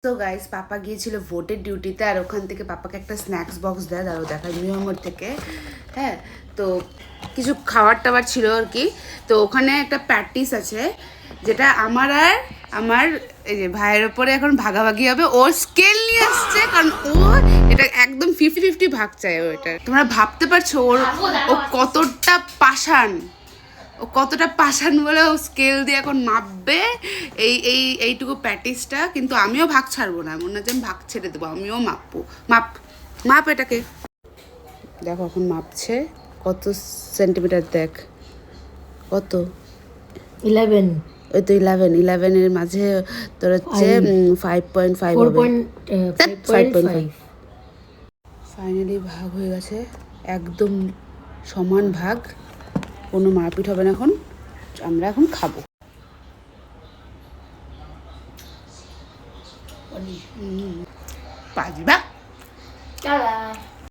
তো গাইস পাপা গিয়েছিল ভোটের ডিউটিতে, আর ওখান থেকে পাপাকে একটা স্ন্যাক্স বক্স দেয়, আর দেখায় মিয়ামর থেকে। হ্যাঁ, তো কিছু খাবার টাবার ছিল আর কি। তো ওখানে একটা প্যাটিস আছে, যেটা আমার আর আমার এই যে ভাইয়ের ওপরে এখন ভাগাভাগি হবে। ওর স্কেল নিয়ে আসছে, কারণ ও এটা একদম 50-50 ভাগ চায় ও। এটা তোমরা ভাবতে পারছো ও কতটা পাষাণ, ও কতটা পাষাণ বলে ও স্কেল দিয়ে এখন মাপবে এইটুকু প্যাটিসটা। কিন্তু আমিও ভাগ ছাড়বো না, এমন না যে আমি ভাগ ছেড়ে দেবো, আমিও মাপবো। মাপ এটাকে। দেখো এখন মাপছে কত সেন্টিমিটার, দেখ কত, 11। ওই তো 11-এর মাঝে তোর হচ্ছে 5.5 হবে। 5.5 ফাইনালি ভাগ হয়ে গেছে, একদম সমান ভাগ, কোনো মারপিট হবে না। এখন আমরা এখন খাবো। পাঁচ ভাগ